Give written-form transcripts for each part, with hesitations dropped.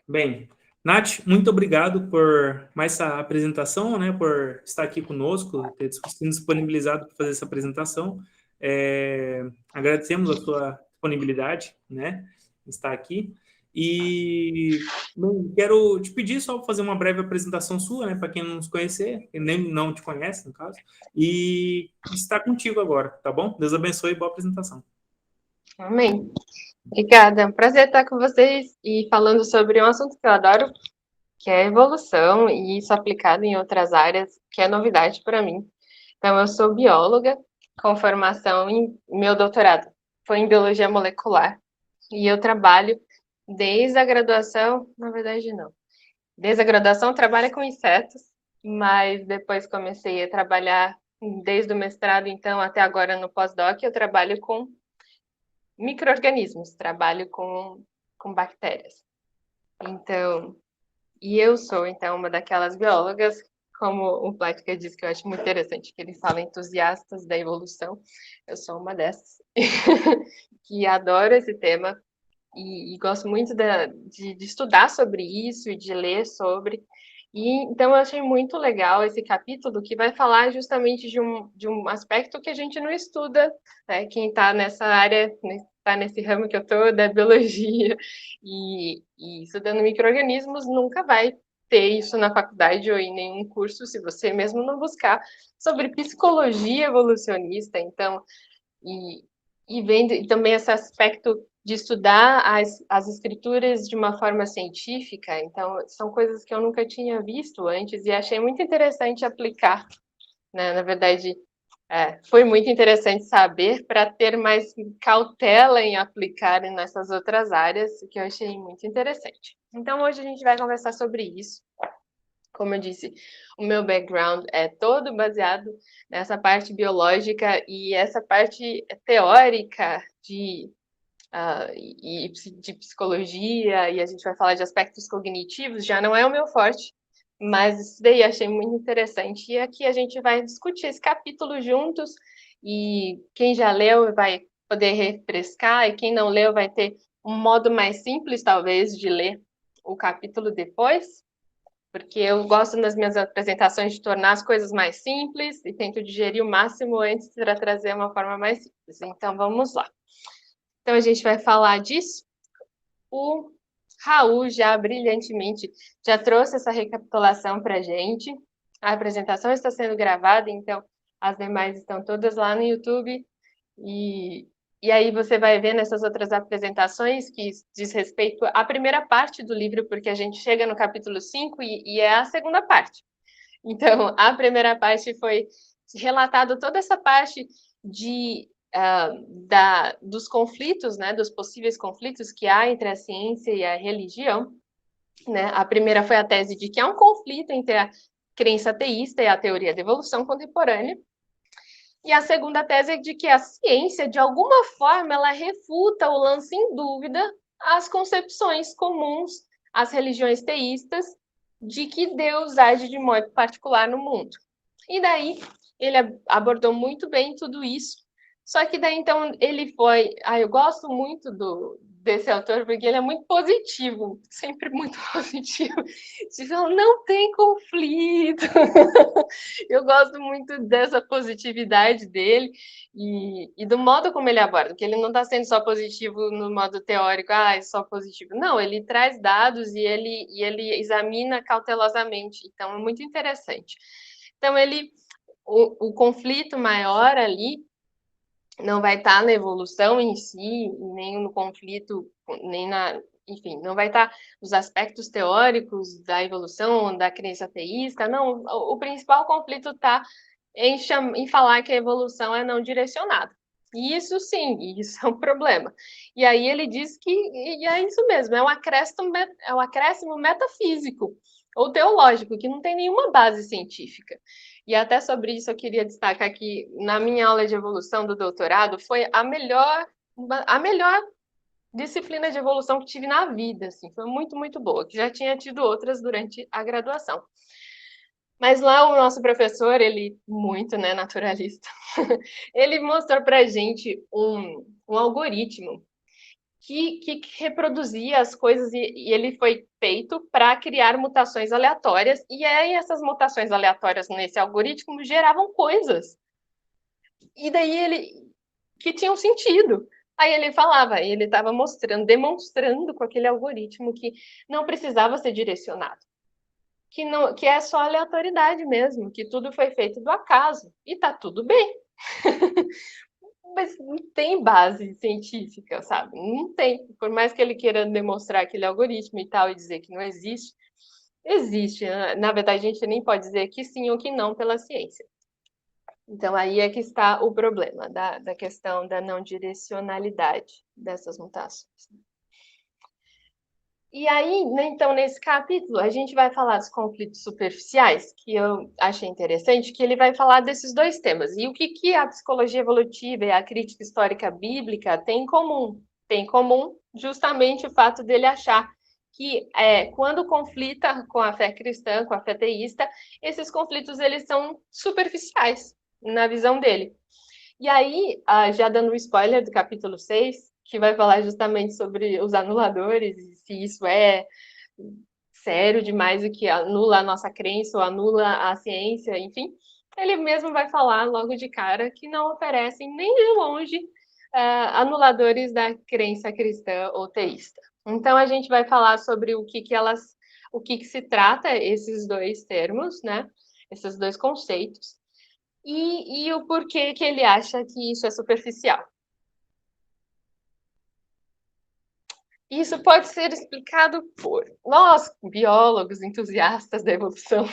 Bem, Nath, muito obrigado por mais essa apresentação, né, por estar aqui conosco, ter se disponibilizado para fazer essa apresentação. Agradecemos a sua disponibilidade, né, em estar aqui. E bem, quero te pedir só para fazer uma breve apresentação sua, né, para quem não nos conhecer, e nem não te conhece, no caso, e estar contigo agora, tá bom? Deus abençoe e boa apresentação. Amém. Obrigada. É um prazer estar com vocês e falando sobre um assunto que eu adoro, que é evolução e isso aplicado em outras áreas, que é novidade para mim. Então, eu sou bióloga com formação em meu doutorado foi em biologia molecular e eu trabalho desde a graduação, na verdade não. Desde a graduação eu trabalho com insetos, mas depois comecei a trabalhar desde o mestrado, então até agora no pós-doc eu trabalho com micro-organismos, trabalho com bactérias. Então, e eu sou, então, uma daquelas biólogas, como o Plática diz, que eu acho muito interessante, que ele fala entusiastas da evolução. Eu sou uma dessas, que adoro esse tema e gosto muito de estudar sobre isso e de ler sobre. E então eu achei muito legal esse capítulo que vai falar justamente de um aspecto que a gente não estuda, né? Quem está nessa área, está nesse ramo que eu estou, da biologia e estudando micro-organismos, nunca vai ter isso na faculdade ou em nenhum curso, se você mesmo não buscar, sobre psicologia evolucionista. Então, e, e vendo e também esse aspecto de estudar as escrituras de uma forma científica, então são coisas que eu nunca tinha visto antes e achei muito interessante aplicar, né? Na verdade, foi muito interessante saber para ter mais cautela em aplicar nessas outras áreas, que eu achei muito interessante. Então hoje a gente vai conversar sobre isso. Como eu disse, o meu background é todo baseado nessa parte biológica e essa parte teórica de psicologia, e a gente vai falar de aspectos cognitivos, já não é o meu forte, mas isso daí achei muito interessante. E aqui a gente vai discutir esse capítulo juntos, e quem já leu vai poder refrescar, e quem não leu vai ter um modo mais simples, talvez, de ler o capítulo depois porque eu gosto nas minhas apresentações de tornar as coisas mais simples e tento digerir o máximo antes para trazer uma forma mais simples. Então, vamos lá. Então, a gente vai falar disso. O Raul já brilhantemente já trouxe essa recapitulação para a gente. A apresentação está sendo gravada, então as demais estão todas lá no YouTube. E aí você vai ver nessas outras apresentações que diz respeito à primeira parte do livro, porque a gente chega no capítulo 5 e é a segunda parte. Então, a primeira parte foi relatado toda essa parte dos conflitos, né, dos possíveis conflitos que há entre a ciência e a religião. Né? A primeira foi a tese de que há um conflito entre a crença ateísta e a teoria da evolução contemporânea. E a segunda tese é de que a ciência, de alguma forma, ela refuta ou lança em dúvida as concepções comuns às religiões teístas de que Deus age de modo particular no mundo. E daí ele abordou muito bem tudo isso. Só que daí então ele foi, eu gosto muito desse autor porque ele é muito positivo, sempre muito positivo. Tipo, não tem conflito. Eu gosto muito dessa positividade dele e do modo como ele aborda, porque ele não está sendo só positivo no modo teórico, é só positivo. Não, ele traz dados e ele examina cautelosamente. Então, é muito interessante. Então, o conflito maior ali não vai estar na evolução em si, nem no conflito, nem na. Enfim, não vai estar nos aspectos teóricos da evolução, da crença ateísta, não. O principal conflito está em falar que a evolução é não direcionada. E isso sim, isso é um problema. E aí ele diz que e é isso mesmo, é um acréscimo metafísico ou teológico, que não tem nenhuma base científica. E até sobre isso eu queria destacar que na minha aula de evolução do doutorado foi a melhor disciplina de evolução que tive na vida, assim, foi muito, muito boa, que já tinha tido outras durante a graduação. Mas lá o nosso professor, ele muito, né, naturalista, ele mostrou pra gente um algoritmo que reproduzia as coisas e ele foi feito para criar mutações aleatórias, e aí essas mutações aleatórias nesse algoritmo geravam coisas. E daí ele que tinham sentido. Aí ele falava, ele estava demonstrando com aquele algoritmo que não precisava ser direcionado, que é só aleatoriedade mesmo, que tudo foi feito do acaso e tá tudo bem. Mas não tem base científica, sabe? Não tem. Por mais que ele queira demonstrar aquele algoritmo e tal e dizer que não existe, existe. Na verdade, a gente nem pode dizer que sim ou que não pela ciência. Então, aí é que está o problema da questão da não direcionalidade dessas mutações. E aí, né, então, nesse capítulo, a gente vai falar dos conflitos superficiais, que eu achei interessante, que ele vai falar desses dois temas. E o que a psicologia evolutiva e a crítica histórica bíblica têm em comum? Tem em comum justamente o fato dele achar que quando conflita com a fé cristã, com a fé teísta, esses conflitos eles são superficiais, na visão dele. E aí, já dando um spoiler do capítulo 6, que vai falar justamente sobre os anuladores, e se isso é sério demais e que anula a nossa crença ou anula a ciência, enfim, ele mesmo vai falar logo de cara que não oferecem nem de longe anuladores da crença cristã ou teísta. Então a gente vai falar sobre o que se trata esses dois termos, né? Esses dois conceitos e o porquê que ele acha que isso é superficial. Isso pode ser explicado por nós, biólogos, entusiastas da evolução.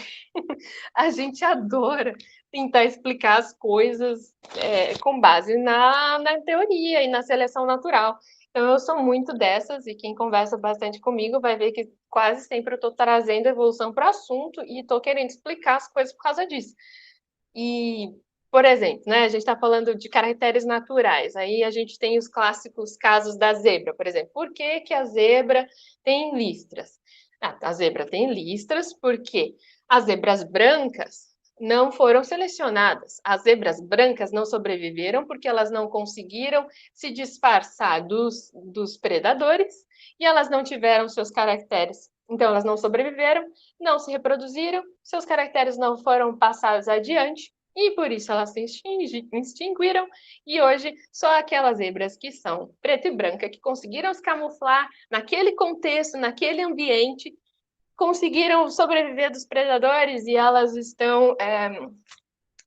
A gente adora tentar explicar as coisas com base na teoria e na seleção natural. Então, eu sou muito dessas, e quem conversa bastante comigo vai ver que quase sempre eu estou trazendo a evolução para o assunto e estou querendo explicar as coisas por causa disso. E, por exemplo, né, a gente está falando de caracteres naturais, aí a gente tem os clássicos casos da zebra, por exemplo. Por que que a zebra tem listras? A zebra tem listras porque as zebras brancas não foram selecionadas. As zebras brancas não sobreviveram porque elas não conseguiram se disfarçar dos predadores e elas não tiveram seus caracteres. Então, elas não sobreviveram, não se reproduziram, seus caracteres não foram passados adiante e por isso elas se extinguiram. E hoje, só aquelas zebras que são preta e branca, que conseguiram se camuflar naquele contexto, naquele ambiente, conseguiram sobreviver dos predadores e elas estão.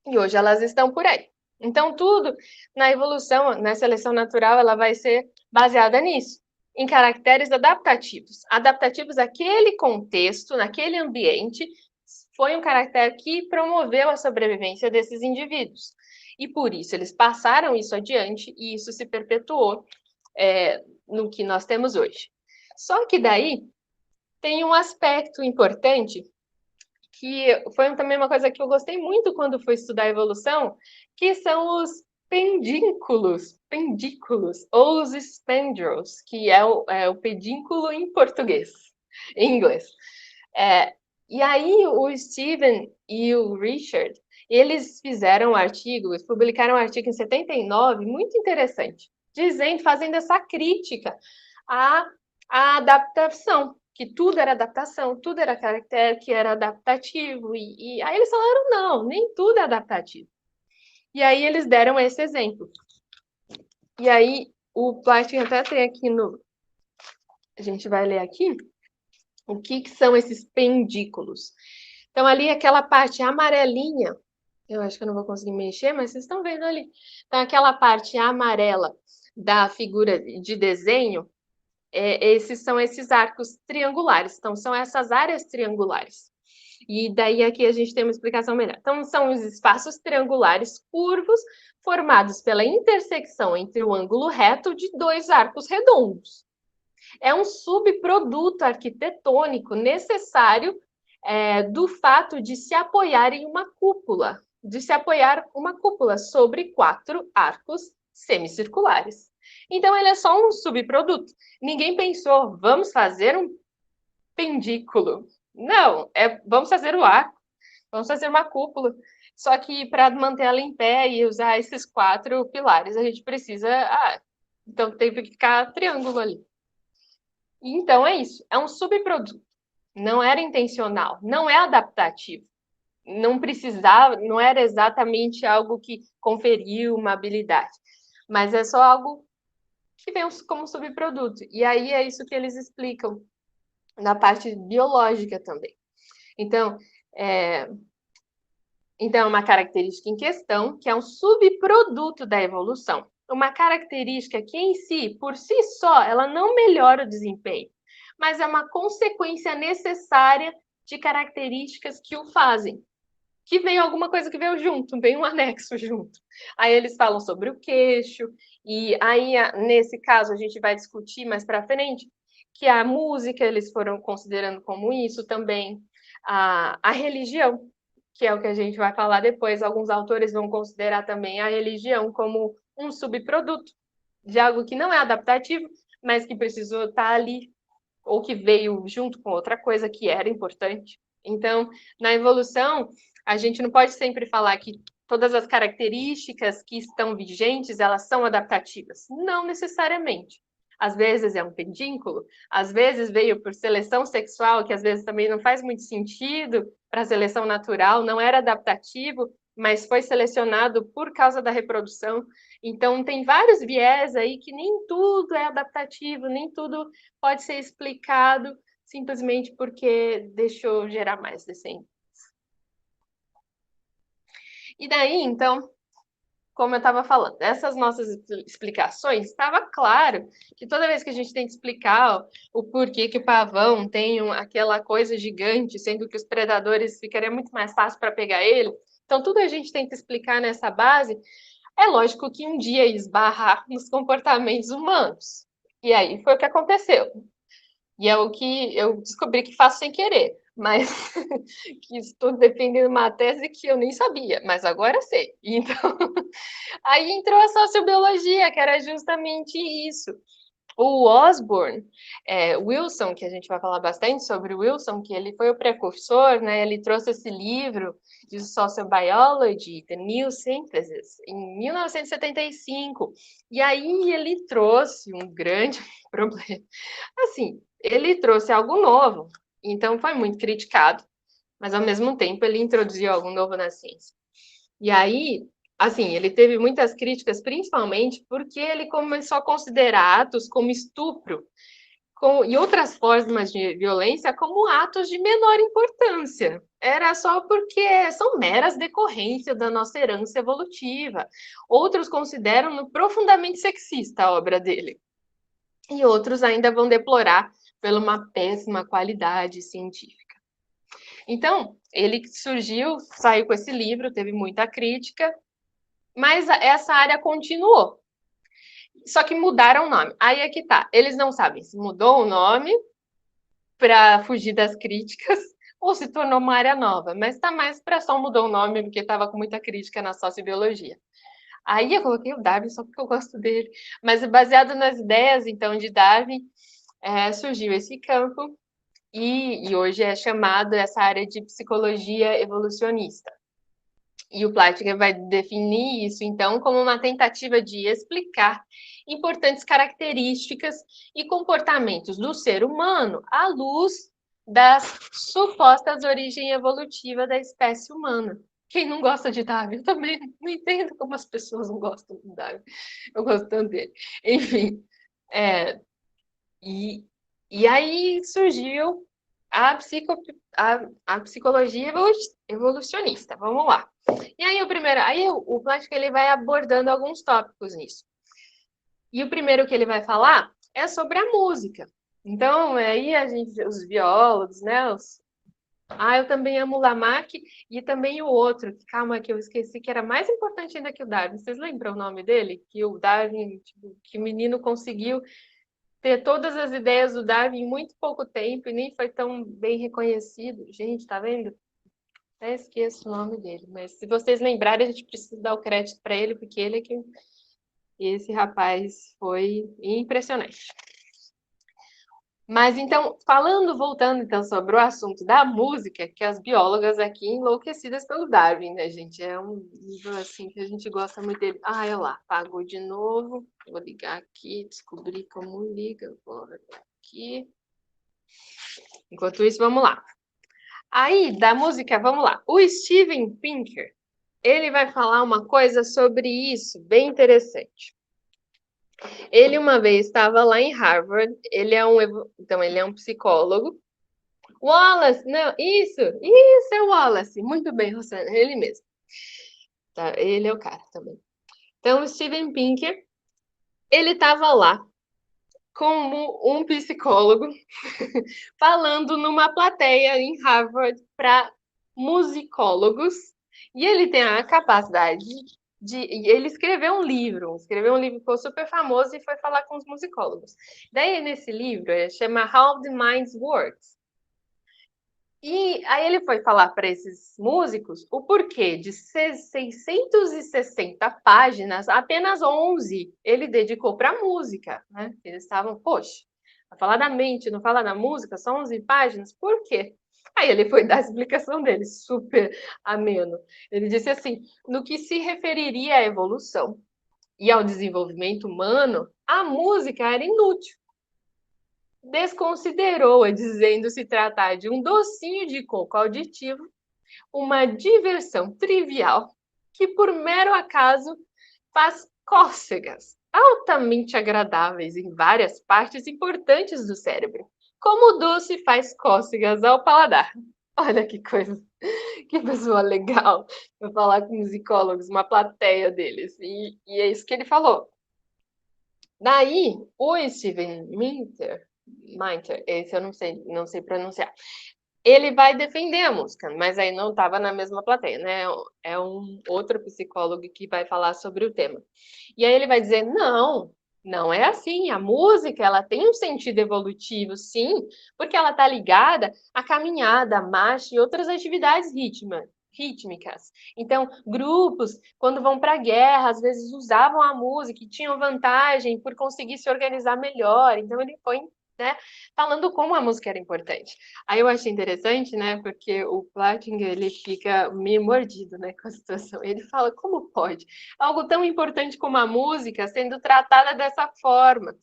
E hoje elas estão por aí. Então, tudo na evolução, na seleção natural, ela vai ser baseada nisso, em caracteres adaptativos. Adaptativos àquele contexto, naquele ambiente, foi um caractere que promoveu a sobrevivência desses indivíduos. E por isso eles passaram isso adiante e isso se perpetuou no que nós temos hoje. Só que daí tem um aspecto importante que foi também uma coisa que eu gostei muito quando fui estudar evolução, que são os pendículos, ou os spandrels, que é o pedínculo em português, em inglês. E aí o Steven e o Richard, eles fizeram um artigo, eles publicaram um artigo em 79, muito interessante, fazendo essa crítica à adaptação, que tudo era adaptação, tudo era caractere, que era adaptativo, e aí eles falaram, não, nem tudo é adaptativo. E aí eles deram esse exemplo. E aí o Platin até tem aqui a gente vai ler aqui, o que são esses pendículos. Então ali aquela parte amarelinha, eu acho que eu não vou conseguir mexer, mas vocês estão vendo ali. Então aquela parte amarela da figura de desenho, esses são esses arcos triangulares. Então, são essas áreas triangulares. E daí aqui a gente tem uma explicação melhor. Então, são os espaços triangulares curvos formados pela intersecção entre o ângulo reto de dois arcos redondos. É um subproduto arquitetônico necessário do fato de se apoiar em uma cúpula, sobre 4 arcos semicirculares. Então, ele é só um subproduto. Ninguém pensou, vamos fazer um pendículo. Não, vamos fazer o arco, vamos fazer uma cúpula. Só que para manter ela em pé e usar esses 4 pilares, a gente precisa... então, teve que ficar triângulo ali. Então é isso, é um subproduto. Não era intencional, não é adaptativo. Não precisava, não era exatamente algo que conferiu uma habilidade, mas é só algo que vem como subproduto. E aí é isso que eles explicam na parte biológica também. Então, é, então, é uma característica em questão que é um subproduto da evolução. Uma característica que, em si, por si só, ela não melhora o desempenho, mas é uma consequência necessária de características que o fazem. Que veio alguma coisa que veio junto, veio um anexo junto. Aí eles falam sobre o queixo, e aí, nesse caso, a gente vai discutir mais para frente que a música eles foram considerando como isso também, a religião, que é o que a gente vai falar depois. Alguns autores vão considerar também a religião como um subproduto de algo que não é adaptativo, mas que precisou estar ali, ou que veio junto com outra coisa que era importante. Então, na evolução, a gente não pode sempre falar que todas as características que estão vigentes, elas são adaptativas. Não necessariamente. Às vezes é um pedínculo, às vezes veio por seleção sexual, que às vezes também não faz muito sentido para a seleção natural, não era adaptativo, mas foi selecionado por causa da reprodução. Então, tem vários viés aí que nem tudo é adaptativo, nem tudo pode ser explicado simplesmente porque deixou gerar mais descendentes. E daí, então, como eu estava falando, essas nossas explicações, estava claro que toda vez que a gente tem que explicar o porquê que o pavão tem aquela coisa gigante, sendo que os predadores ficaria muito mais fácil para pegar ele, então tudo a gente tenta explicar nessa base, é lógico que um dia ia esbarrar nos comportamentos humanos. E aí foi o que aconteceu. E é o que eu descobri que faço sem querer, mas que estou defendendo uma tese que eu nem sabia, mas agora sei. Então, aí entrou a sociobiologia, que era justamente isso. O Osborne, Wilson, que a gente vai falar bastante sobre o Wilson, que ele foi o precursor, né? Ele trouxe esse livro de Sociobiology, The New Synthesis, em 1975. E aí ele trouxe um grande problema. Assim, ele trouxe algo novo, então foi muito criticado, mas ao mesmo tempo ele introduziu algo novo na ciência. E aí, assim, ele teve muitas críticas, principalmente porque ele começou a considerar atos como estupro e outras formas de violência como atos de menor importância. Era só porque são meras decorrências da nossa herança evolutiva. Outros consideram profundamente sexista a obra dele. E outros ainda vão deplorar pela uma péssima qualidade científica. Então, ele surgiu, saiu com esse livro, teve muita crítica, mas essa área continuou. Só que mudaram o nome. Aí é que tá. Eles não sabem se mudou o nome para fugir das críticas ou se tornou uma área nova. Mas tá mais para só mudou o nome porque estava com muita crítica na sociobiologia. Aí eu coloquei o Darwin só porque eu gosto dele. Mas baseado nas ideias, então, de Darwin, surgiu esse campo e hoje é chamado essa área de psicologia evolucionista. E o Platger vai definir isso, então, como uma tentativa de explicar importantes características e comportamentos do ser humano à luz das supostas origens evolutivas da espécie humana. Quem não gosta de Darwin? Eu também não entendo como as pessoas não gostam de Darwin. Eu gosto tanto dele. Enfim, e aí surgiu a psicologia evolucionista. Vamos lá. E aí o Plástico ele vai abordando alguns tópicos nisso. E o primeiro que ele vai falar é sobre a música. Então, aí os biólogos, né? Eu também amo o Lamarck e também o outro, calma que eu esqueci, que era mais importante ainda que o Darwin. Vocês lembram o nome dele? Que o Darwin, que o menino conseguiu ter todas as ideias do Darwin em muito pouco tempo e nem foi tão bem reconhecido. Gente, tá vendo? Até esqueço o nome dele, mas se vocês lembrarem, a gente precisa dar o crédito para ele, porque ele é que esse rapaz foi impressionante. Mas então, voltando então sobre o assunto da música, que as biólogas aqui enlouquecidas pelo Darwin, né, gente? É um livro assim que a gente gosta muito dele. Olha lá, apagou de novo. Vou ligar aqui, descobrir como liga agora. aqui. Enquanto isso, vamos lá. Aí, da música, vamos lá. O Steven Pinker, ele vai falar uma coisa sobre isso, bem interessante. Ele uma vez estava lá em Harvard, ele é um psicólogo. Wallace, não, isso é o Wallace. Muito bem, Rosana, ele mesmo. Tá, ele é o cara também. Então, o Steven Pinker, ele estava lá como um psicólogo falando numa plateia em Harvard para musicólogos, e ele tem a capacidade ele escreveu um livro que ficou super famoso e foi falar com os musicólogos. Daí, nesse livro, ele chama How the Mind Works. E aí ele foi falar para esses músicos o porquê de 660 páginas, apenas 11 ele dedicou para música, né? Eles estavam, poxa, vai falar da mente, não falar da música, só 11 páginas, por quê? Aí ele foi dar a explicação dele, super ameno. Ele disse assim, no que se referiria à evolução e ao desenvolvimento humano, a música era inútil. Desconsiderou-a, dizendo se tratar de um docinho de coco auditivo, uma diversão trivial que, por mero acaso, faz cócegas altamente agradáveis em várias partes importantes do cérebro, como o doce faz cócegas ao paladar. Olha que coisa, que pessoa legal. Vou falar com musicólogos, uma plateia deles, e é isso que ele falou. Daí, o Steven Minter, esse eu não sei pronunciar. Ele vai defender a música, mas aí não estava na mesma plateia, né? É um outro psicólogo que vai falar sobre o tema. E aí ele vai dizer, não é assim. A música, ela tem um sentido evolutivo, sim, porque ela está ligada à caminhada, à marcha e outras atividades rítmicas. Então, grupos, quando vão para a guerra, às vezes usavam a música e tinham vantagem por conseguir se organizar melhor. Então, ele foi, né, falando como a música era importante. Aí eu achei interessante, né, porque o Platinger, ele fica meio mordido, né, com a situação. Ele fala, como pode? Algo tão importante como a música sendo tratada dessa forma,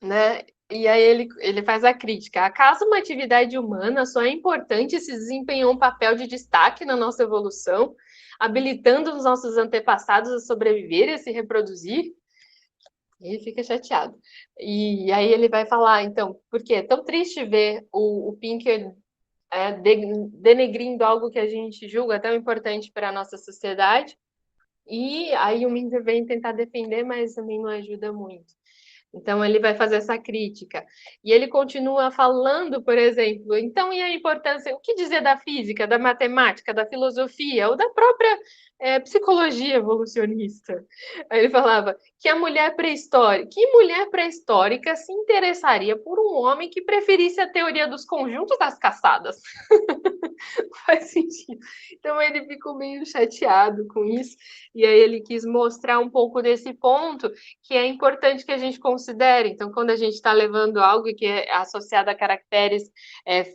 né? E aí ele faz a crítica. Acaso uma atividade humana só é importante se desempenhou um papel de destaque na nossa evolução, habilitando os nossos antepassados a sobreviver e a se reproduzir? Ele fica chateado. E aí ele vai falar, então, porque é tão triste ver o Pinker denegrindo algo que a gente julga tão importante para a nossa sociedade. E aí o Minter vem tentar defender, mas também não ajuda muito. Então, ele vai fazer essa crítica. E ele continua falando, por exemplo, então, e a importância, o que dizer da física, da matemática, da filosofia, ou da própria psicologia evolucionista? Aí ele falava que que mulher pré-histórica se interessaria por um homem que preferisse a teoria dos conjuntos das caçadas? Faz sentido. Então ele ficou meio chateado com isso, e aí ele quis mostrar um pouco desse ponto que é importante que a gente considere. Então, quando a gente está levando algo que é associado a caracteres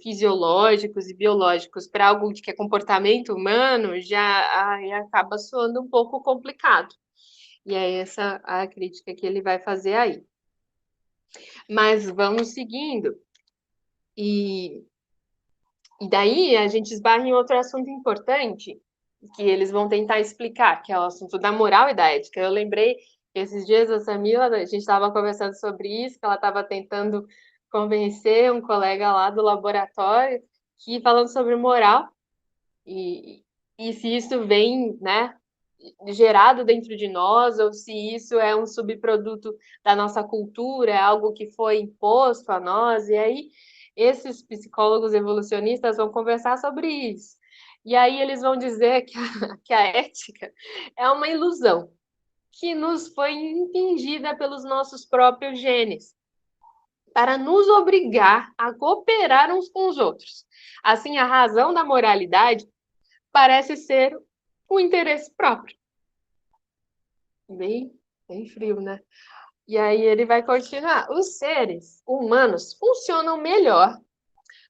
fisiológicos e biológicos para algo que é comportamento humano, já aí acaba soando um pouco complicado. E é essa a crítica que ele vai fazer aí. Mas vamos seguindo. E daí a gente esbarra em outro assunto importante que eles vão tentar explicar, que é o assunto da moral e da ética. Eu lembrei que esses dias a Samila, a gente estava conversando sobre isso, que ela estava tentando convencer um colega lá do laboratório, que falando sobre moral, e se isso vem, né, gerado dentro de nós, ou se isso é um subproduto da nossa cultura, é algo que foi imposto a nós, e aí esses psicólogos evolucionistas vão conversar sobre isso. E aí eles vão dizer que a ética é uma ilusão que nos foi impingida pelos nossos próprios genes, para nos obrigar a cooperar uns com os outros. Assim, a razão da moralidade parece ser o interesse próprio. Bem frio, né? E aí ele vai continuar. Os seres humanos funcionam melhor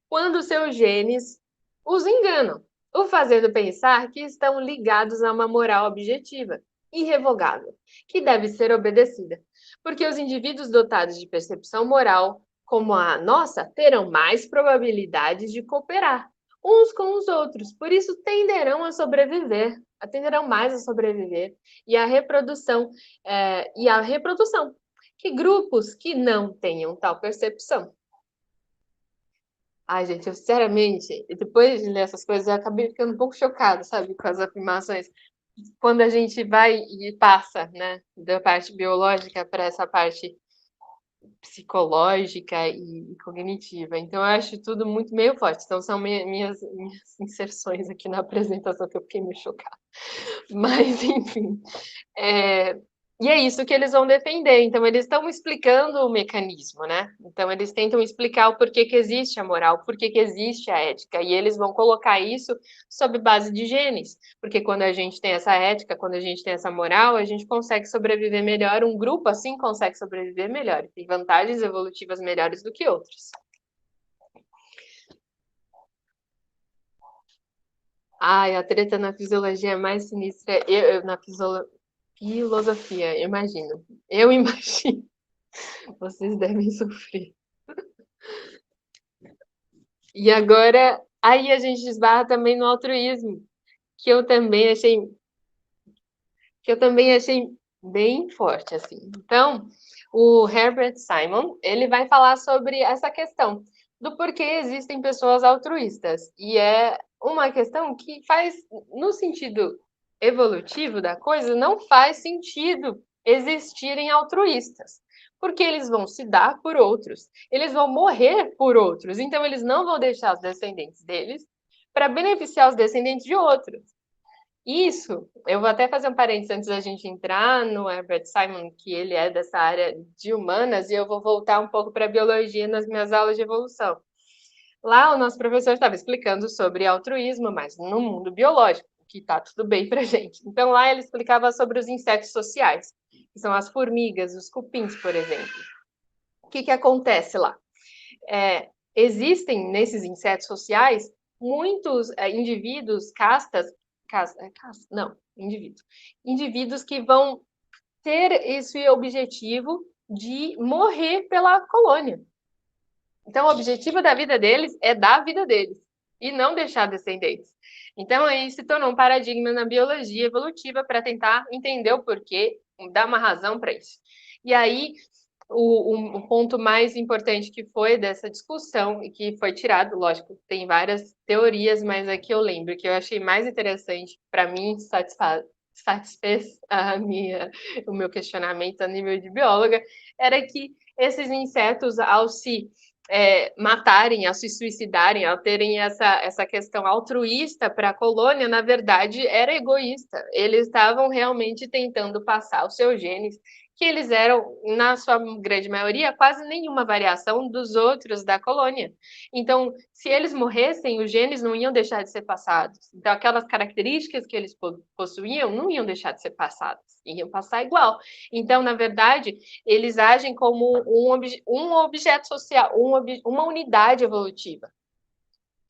quando seus genes os enganam, o fazendo pensar que estão ligados a uma moral objetiva, irrevogável, que deve ser obedecida. Porque os indivíduos dotados de percepção moral como a nossa terão mais probabilidades de cooperar uns com os outros, por isso tenderão mais a sobreviver e a reprodução, que grupos que não tenham tal percepção. Ai, gente, eu sinceramente, depois de ler essas coisas, eu acabei ficando um pouco chocada, sabe, com as afirmações. Quando a gente vai e passa, né, da parte biológica para essa parte psicológica e cognitiva. Então, eu acho tudo muito meio forte. Então, são minhas inserções aqui na apresentação que eu fiquei meio chocada. Mas, enfim. E é isso que eles vão defender. Então, eles estão explicando o mecanismo, né? Então, eles tentam explicar o porquê que existe a moral, porquê que existe a ética. E eles vão colocar isso sob base de genes. Porque quando a gente tem essa ética, quando a gente tem essa moral, a gente consegue sobreviver melhor. Um grupo assim consegue sobreviver melhor. Tem vantagens evolutivas melhores do que outros. Ai, a treta na fisiologia é mais sinistra. Na filosofia, imagino. Eu imagino. Vocês devem sofrer. E agora, aí a gente esbarra também no altruísmo, que eu também achei bem forte, assim. Então, o Herbert Simon, ele vai falar sobre essa questão do porquê existem pessoas altruístas. E é uma questão que faz, no sentido evolutivo da coisa, não faz sentido existirem altruístas. Porque eles vão se dar por outros, eles vão morrer por outros, então eles não vão deixar os descendentes deles para beneficiar os descendentes de outros. Isso, eu vou até fazer um parênteses antes da gente entrar no Herbert Simon, que ele é dessa área de humanas, e eu vou voltar um pouco para a biologia nas minhas aulas de evolução. Lá o nosso professor estava explicando sobre altruísmo, mas no mundo biológico, que está tudo bem para gente. Então lá ele explicava sobre os insetos sociais, que são as formigas, os cupins, por exemplo. O que acontece lá? Existem nesses insetos sociais muitos indivíduos, indivíduos que vão ter esse objetivo de morrer pela colônia. Então, o objetivo da vida deles é dar a vida deles e não deixar descendentes. Então, aí se tornou um paradigma na biologia evolutiva para tentar entender o porquê, dar uma razão para isso. E aí, o ponto mais importante que foi dessa discussão e que foi tirado, lógico, tem várias teorias, mas aqui eu lembro que eu achei mais interessante, para mim, satisfez o meu questionamento a nível de bióloga, era que esses insetos, ao se matarem, ao se suicidarem, ao terem essa questão altruísta para a colônia, na verdade, era egoísta. Eles estavam realmente tentando passar os seus genes, que eles eram, na sua grande maioria, quase nenhuma variação dos outros da colônia. Então, se eles morressem, os genes não iam deixar de ser passados. Então, aquelas características que eles possuíam não iam deixar de ser passadas, iam passar igual. Então, na verdade, eles agem como um objeto social, uma unidade evolutiva.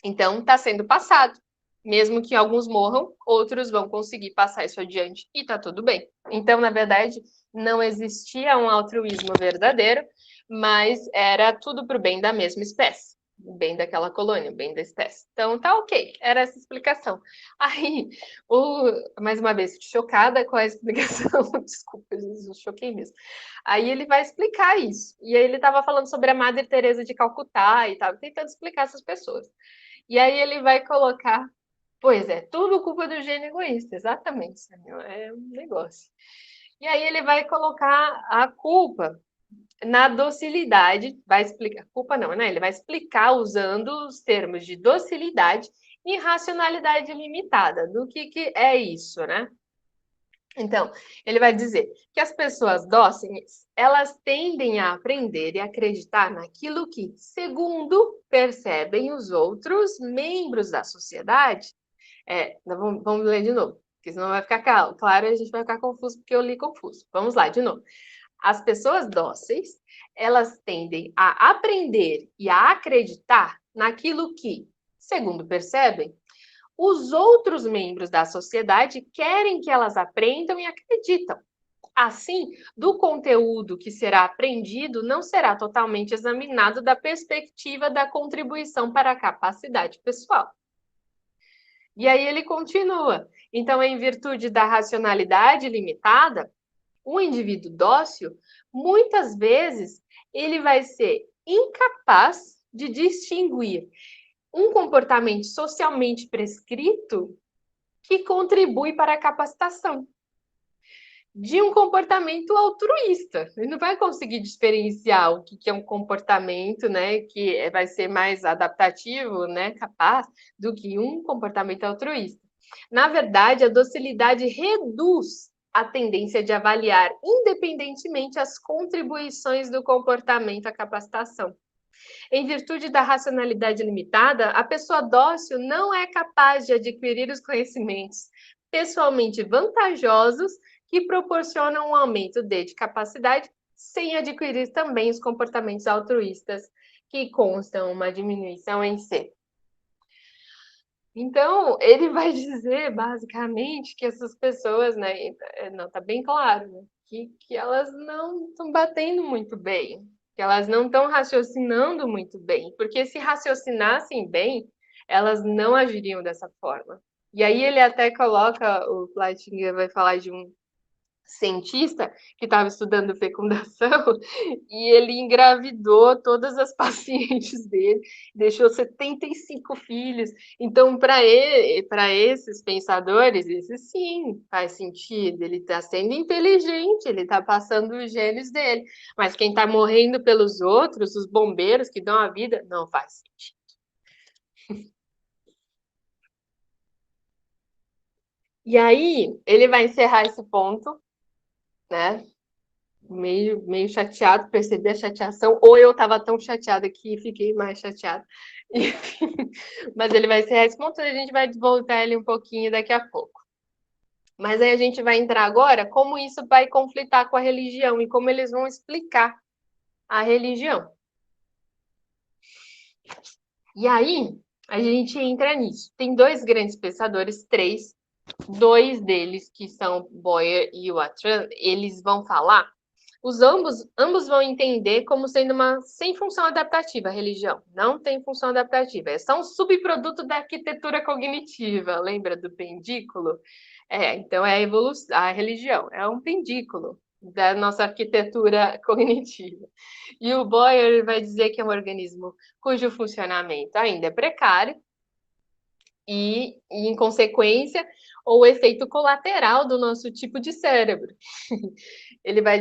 Então, está sendo passado. Mesmo que alguns morram, outros vão conseguir passar isso adiante e está tudo bem. Então, na verdade, não existia um altruísmo verdadeiro, mas era tudo para o bem da mesma espécie, o bem daquela colônia, o bem da espécie. Então, tá ok, era essa explicação. Aí, mais uma vez, chocada com a explicação, desculpa, Jesus, choquei mesmo. Aí ele vai explicar isso. E aí ele estava falando sobre a Madre Teresa de Calcutá e tal, tentando explicar essas pessoas. E aí ele vai colocar, pois é, tudo culpa do gene egoísta, exatamente, Samuel, é um negócio. E aí ele vai colocar a culpa na docilidade, vai explicar, culpa não, né? Ele vai explicar usando os termos de docilidade e racionalidade limitada. Do que é isso, né? Então, ele vai dizer que as pessoas dóceis, elas tendem a aprender e acreditar naquilo que, segundo percebem os outros membros da sociedade. Vamos ler de novo, porque senão vai ficar claro e a gente vai ficar confuso, porque eu li confuso. Vamos lá, de novo. As pessoas dóceis, elas tendem a aprender e a acreditar naquilo que, segundo percebem, os outros membros da sociedade querem que elas aprendam e acreditam. Assim, do conteúdo que será aprendido não será totalmente examinado da perspectiva da contribuição para a capacidade pessoal. E aí ele continua. Então, em virtude da racionalidade limitada, o indivíduo dócil, muitas vezes, ele vai ser incapaz de distinguir um comportamento socialmente prescrito que contribui para a capacitação de um comportamento altruísta. Ele não vai conseguir diferenciar o que é um comportamento, né, que vai ser mais adaptativo, né, capaz, do que um comportamento altruísta. Na verdade, a docilidade reduz a tendência de avaliar independentemente as contribuições do comportamento à capacitação. Em virtude da racionalidade limitada, a pessoa dócil não é capaz de adquirir os conhecimentos pessoalmente vantajosos que proporcionam um aumento de capacidade, sem adquirir também os comportamentos altruístas que constam uma diminuição em si. Então, ele vai dizer, basicamente, que essas pessoas, né, não, tá bem claro, né, que elas não estão batendo muito bem, que elas não estão raciocinando muito bem, porque se raciocinassem bem, elas não agiriam dessa forma. E aí ele até coloca, o Platinger vai falar de um cientista que estava estudando fecundação e ele engravidou todas as pacientes dele, deixou 75 filhos. Então, para esses pensadores, isso sim faz sentido. Ele está sendo inteligente, ele está passando os genes dele. Mas quem está morrendo pelos outros, os bombeiros que dão a vida, não faz sentido. E aí, ele vai encerrar esse ponto, né? Meio chateado, percebi a chateação, ou eu estava tão chateada que fiquei mais chateada. Mas ele vai ser esse ponto, a gente vai voltar ele um pouquinho daqui a pouco. Mas aí a gente vai entrar agora como isso vai conflitar com a religião e como eles vão explicar a religião. E aí a gente entra nisso. Tem dois grandes pensadores, três, dois deles que são Boyer e Watran, eles vão falar. Ambos vão entender como sendo uma sem função adaptativa, a religião. Não tem função adaptativa, é só um subproduto da arquitetura cognitiva. Lembra do pendículo? Então é a religião, é um pendículo da nossa arquitetura cognitiva. E o Boyer vai dizer que é um organismo cujo funcionamento ainda é precário e em consequência, ou efeito colateral do nosso tipo de cérebro. Ele vai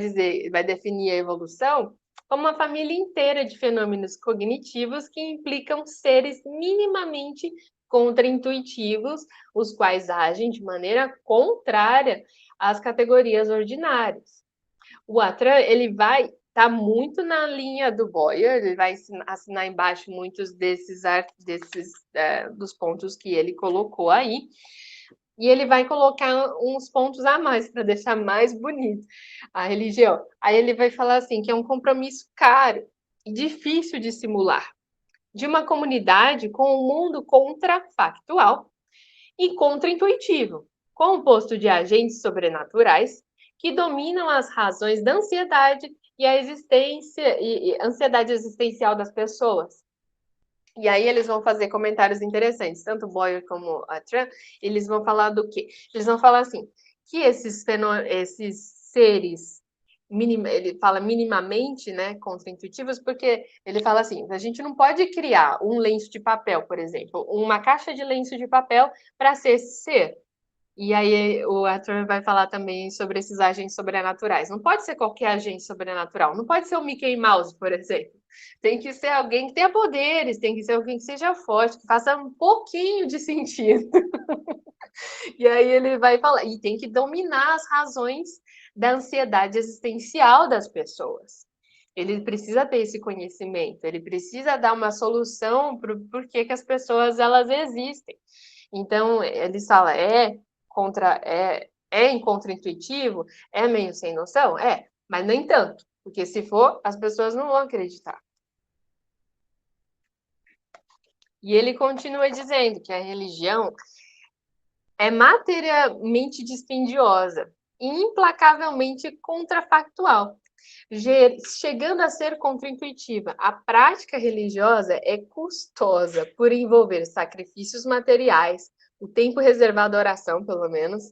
definir a evolução como uma família inteira de fenômenos cognitivos que implicam seres minimamente contraintuitivos, os quais agem de maneira contrária às categorias ordinárias. O Atran, ele vai estar muito na linha do Boyer, ele vai assinar embaixo muitos dos pontos que ele colocou aí, e ele vai colocar uns pontos a mais para deixar mais bonito a religião. Aí ele vai falar assim, que é um compromisso caro e difícil de simular, de uma comunidade com um mundo contrafactual e contraintuitivo, composto de agentes sobrenaturais que dominam as razões da ansiedade e a ansiedade existencial das pessoas. E aí eles vão fazer comentários interessantes, tanto Boyer como a Tran, eles vão falar do quê? Eles vão falar assim, que esses seres, ele fala minimamente, né, contraintuitivos, porque ele fala assim, a gente não pode criar um lenço de papel, por exemplo, uma caixa de lenço de papel para ser esse ser. E aí o Arthur vai falar também sobre esses agentes sobrenaturais. Não pode ser qualquer agente sobrenatural. Não pode ser o Mickey Mouse, por exemplo. Tem que ser alguém que tenha poderes, tem que ser alguém que seja forte, que faça um pouquinho de sentido. E aí ele vai falar, e tem que dominar as razões da ansiedade existencial das pessoas. Ele precisa ter esse conhecimento, ele precisa dar uma solução para o porquê que as pessoas elas existem. Então, ele fala, contraintuitivo? É meio sem noção? Mas nem tanto, porque se for, as pessoas não vão acreditar. E ele continua dizendo que a religião é materialmente dispendiosa implacavelmente contrafactual, chegando a ser contraintuitiva. A prática religiosa é custosa por envolver sacrifícios materiais, o tempo reservado à oração, pelo menos,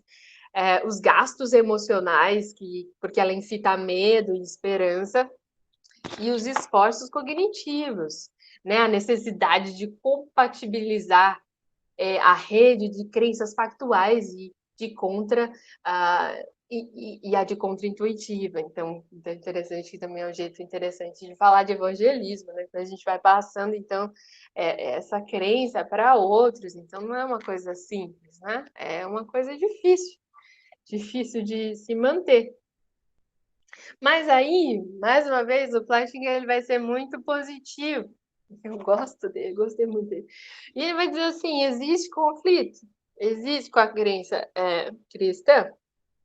os gastos emocionais, porque ela incita a medo e esperança, e os esforços cognitivos, né? A necessidade de compatibilizar a rede de crenças factuais e de contra e a de contra-intuitiva. Então, é interessante que também é um jeito interessante de falar de evangelismo, né? A gente vai passando, então, essa crença para outros. Então, não é uma coisa simples, né? É uma coisa difícil de se manter. Mas aí, mais uma vez, o Plotkin ele vai ser muito positivo. Eu gosto dele, gostei muito dele. E ele vai dizer assim: existe conflito? Existe com a crença cristã?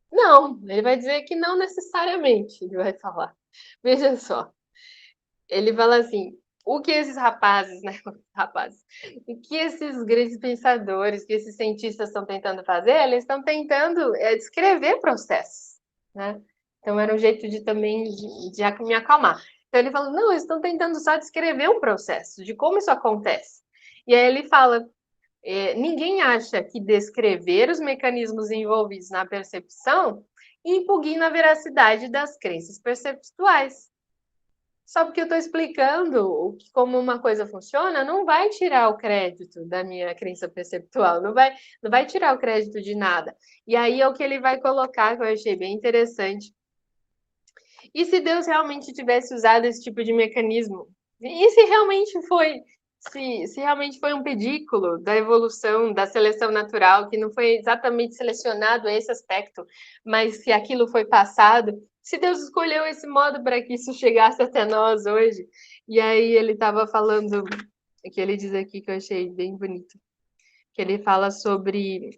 Não, ele vai dizer que não necessariamente, ele vai falar. Veja só, ele fala assim: o que esses rapazes, né? O que esses grandes pensadores, que esses cientistas estão tentando fazer? Eles estão tentando descrever processos, né? Então era um jeito de também de me acalmar. Então ele fala: não, eles estão tentando só descrever um processo, de como isso acontece. E aí ele fala: ninguém acha que descrever os mecanismos envolvidos na percepção impugna a veracidade das crenças perceptuais. Só porque eu estou explicando como uma coisa funciona, não vai tirar o crédito da minha crença perceptual, não vai tirar o crédito de nada. E aí é o que ele vai colocar, que eu achei bem interessante. E se Deus realmente tivesse usado esse tipo de mecanismo? E se realmente foi, se realmente foi um pedículo da evolução, da seleção natural, que não foi exatamente selecionado esse aspecto, mas se aquilo foi passado, se Deus escolheu esse modo para que isso chegasse até nós hoje? E aí ele estava falando, que ele diz aqui que eu achei bem bonito, que ele fala sobre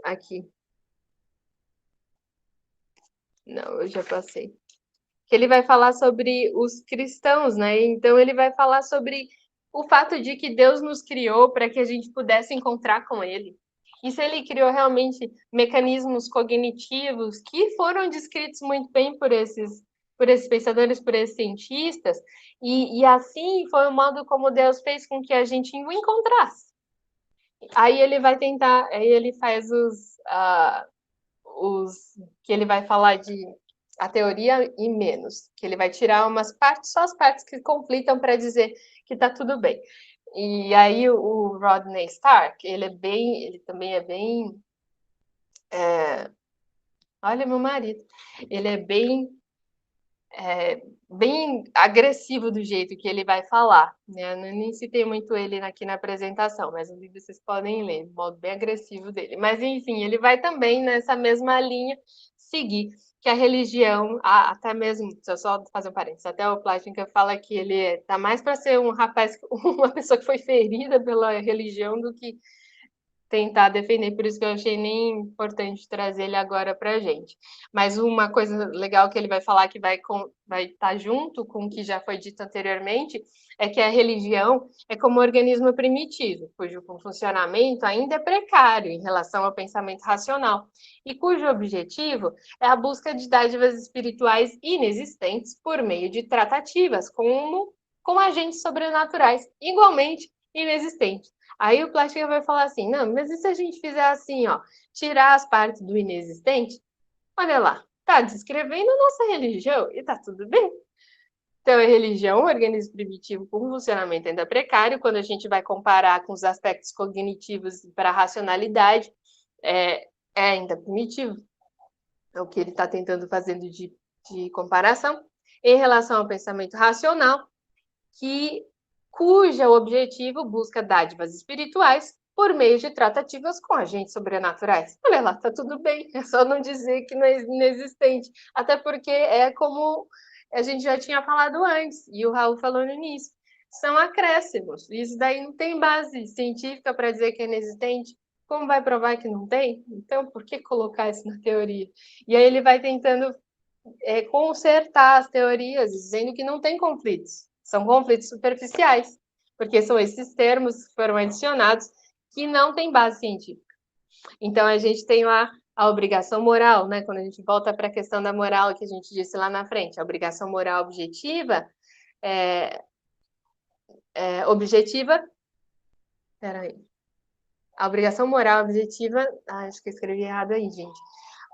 aqui. Não, eu já passei. Que ele vai falar sobre os cristãos, né? Então ele vai falar sobre o fato de que Deus nos criou para que a gente pudesse encontrar com ele. E se ele criou realmente mecanismos cognitivos que foram descritos muito bem por esses pensadores, por esses cientistas, e assim foi o modo como Deus fez com que a gente o encontrasse. Aí ele vai tentar, aí ele faz que ele vai falar de a teoria e menos, que ele vai tirar umas partes, só as partes que conflitam para dizer que está tudo bem. E aí o Rodney Stark, ele também é bem, olha meu marido, ele é bem agressivo do jeito que ele vai falar, né? Eu nem citei muito ele aqui na apresentação, mas o livro vocês podem ler, o modo bem agressivo dele. Mas enfim, ele vai também nessa mesma linha seguir que a religião, até mesmo, deixa eu só fazer um parênteses, até o Plotkin fala que ele tá mais para ser um rapaz, uma pessoa que foi ferida pela religião do que tentar defender, por isso que eu achei nem importante trazer ele agora para a gente. Mas uma coisa legal que ele vai falar que vai estar junto com o que já foi dito anteriormente é que a religião é como um organismo primitivo, cujo funcionamento ainda é precário em relação ao pensamento racional e cujo objetivo é a busca de dádivas espirituais inexistentes por meio de tratativas com agentes sobrenaturais igualmente inexistentes. Aí o Plotkin vai falar assim, não, mas e se a gente fizer assim, ó, tirar as partes do inexistente? Olha lá, tá descrevendo a nossa religião e tá tudo bem. Então, a religião é um organismo primitivo com um funcionamento ainda precário, quando a gente vai comparar com os aspectos cognitivos para a racionalidade, é ainda primitivo. É o que ele está tentando fazer de comparação. Em relação ao pensamento racional, cujo objetivo busca dádivas espirituais por meio de tratativas com agentes sobrenaturais. Olha lá, tá tudo bem, é só não dizer que não é inexistente, até porque é como a gente já tinha falado antes, e o Raul falou no início, são acréscimos, isso daí não tem base científica para dizer que é inexistente, como vai provar que não tem? Então, por que colocar isso na teoria? E aí ele vai tentando consertar as teorias, dizendo que não tem conflitos, são conflitos superficiais, porque são esses termos que foram adicionados que não têm base científica. Então, a gente tem lá a obrigação moral, né? Quando a gente volta para a questão da moral que a gente disse lá na frente, a obrigação moral objetiva objetiva. Peraí. A obrigação moral objetiva. Acho que eu escrevi errado aí, gente.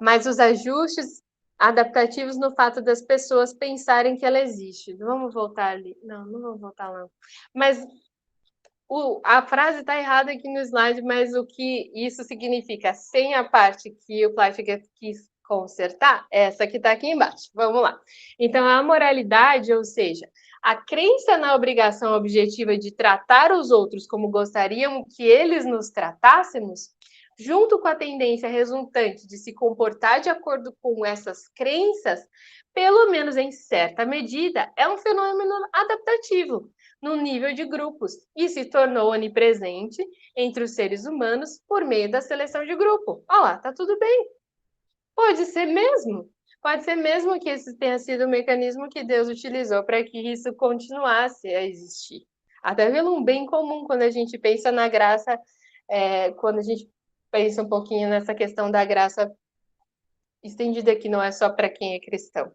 Mas os ajustes adaptativos no fato das pessoas pensarem que ela existe. Vamos voltar ali. Não vamos voltar lá. Mas a frase está errada aqui no slide, mas o que isso significa, sem a parte que o Plátano quis consertar, essa que está aqui embaixo. Vamos lá. Então, a moralidade, ou seja, a crença na obrigação objetiva de tratar os outros como gostaríamos que eles nos tratássemos, junto com a tendência resultante de se comportar de acordo com essas crenças, pelo menos em certa medida, é um fenômeno adaptativo no nível de grupos e se tornou onipresente entre os seres humanos por meio da seleção de grupo. Olha lá, tá tudo bem. Pode ser mesmo. Pode ser mesmo que esse tenha sido o mecanismo que Deus utilizou para que isso continuasse a existir. Até pelo um bem comum, quando a gente pensa na graça, quando a gente pensa um pouquinho nessa questão da graça estendida, que não é só para quem é cristão.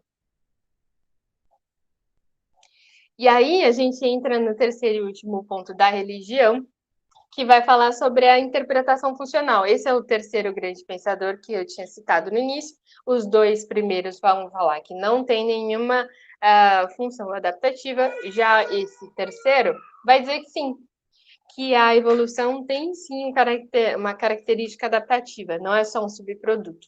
E aí a gente entra no terceiro e último ponto da religião, que vai falar sobre a interpretação funcional. Esse é o terceiro grande pensador que eu tinha citado no início. Os dois primeiros vão falar que não tem nenhuma função adaptativa. Já esse terceiro vai dizer que sim, que a evolução tem sim uma característica adaptativa, não é só um subproduto.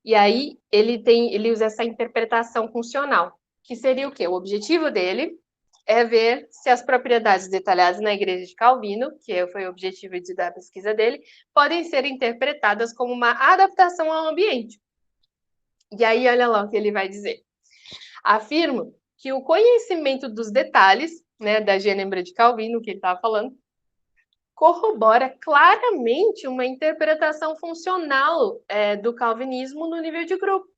E aí ele usa essa interpretação funcional, que seria o quê? O objetivo dele é ver se as propriedades detalhadas na Igreja de Calvino, que foi o objetivo da pesquisa dele, podem ser interpretadas como uma adaptação ao ambiente. E aí, olha lá o que ele vai dizer. Afirmo que o conhecimento dos detalhes, né, da gênebra de Calvino, que ele estava falando, corrobora claramente uma interpretação funcional do calvinismo no nível de grupo.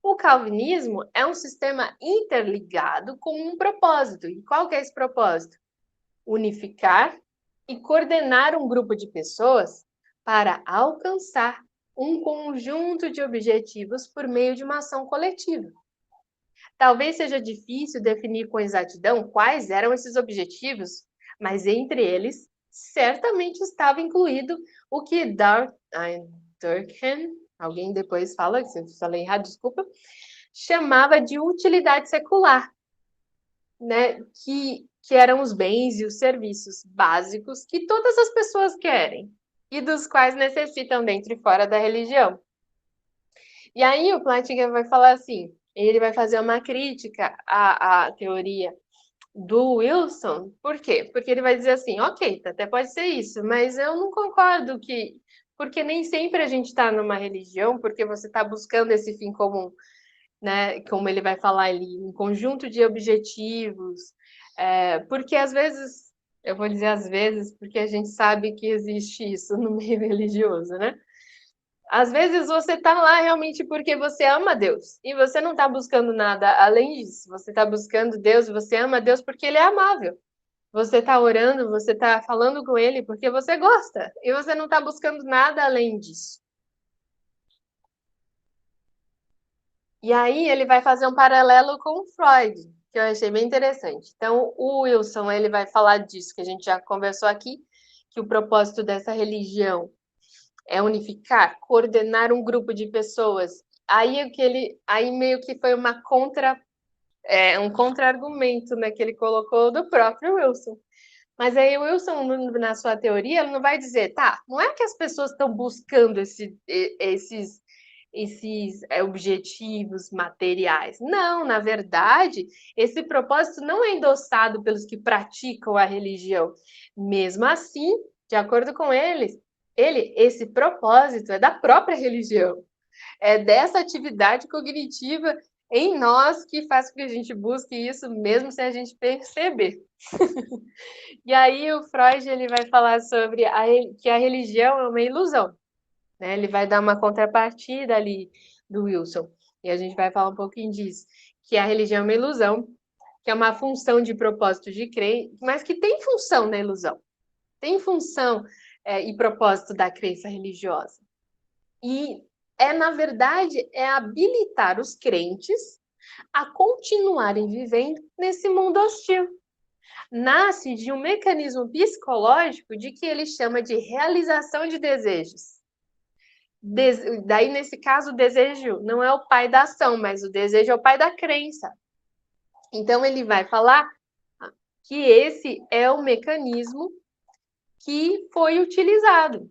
O calvinismo é um sistema interligado com um propósito. E qual que é esse propósito? Unificar e coordenar um grupo de pessoas para alcançar um conjunto de objetivos por meio de uma ação coletiva. Talvez seja difícil definir com exatidão quais eram esses objetivos, mas entre eles certamente estava incluído o que Durkheim, alguém depois fala, se eu falei errado, desculpa, chamava de utilidade secular, né? Que eram os bens e os serviços básicos que todas as pessoas querem e dos quais necessitam dentro e fora da religião. E aí o Plantinga vai falar assim, ele vai fazer uma crítica à teoria do Wilson. Por quê? Porque ele vai dizer assim, ok, até pode ser isso, mas eu não concordo porque nem sempre a gente está numa religião, porque você está buscando esse fim comum, né? Como ele vai falar ali, um conjunto de objetivos, porque às vezes, eu vou dizer às vezes, porque a gente sabe que existe isso no meio religioso, né? Às vezes você está lá realmente porque você ama Deus e você não está buscando nada além disso. Você está buscando Deus, você ama Deus porque Ele é amável. Você está orando, você está falando com Ele porque você gosta e você não está buscando nada além disso. E aí ele vai fazer um paralelo com o Freud, que eu achei bem interessante. Então o Wilson ele vai falar disso que a gente já conversou aqui, que o propósito dessa religião é unificar, coordenar um grupo de pessoas. Aí meio que foi um contra-argumento, né, que ele colocou do próprio Wilson. Mas aí o Wilson, na sua teoria, ele não vai dizer, tá, não é que as pessoas estão buscando esses objetivos materiais. Não, na verdade, esse propósito não é endossado pelos que praticam a religião. Mesmo assim, de acordo com eles, esse propósito é da própria religião, é dessa atividade cognitiva em nós que faz com que a gente busque isso mesmo sem a gente perceber. E aí o Freud ele vai falar sobre que a religião é uma ilusão, né? Ele vai dar uma contrapartida ali do Wilson, e a gente vai falar um pouquinho disso, que a religião é uma ilusão, que é uma função de propósito de crer, mas que tem função na ilusão, tem função e propósito da crença religiosa. E na verdade, habilitar os crentes a continuarem vivendo nesse mundo hostil. Nasce de um mecanismo psicológico de que ele chama de realização de desejos. Daí, nesse caso, o desejo não é o pai da ação, mas o desejo é o pai da crença. Então, ele vai falar que esse é o mecanismo que foi utilizado,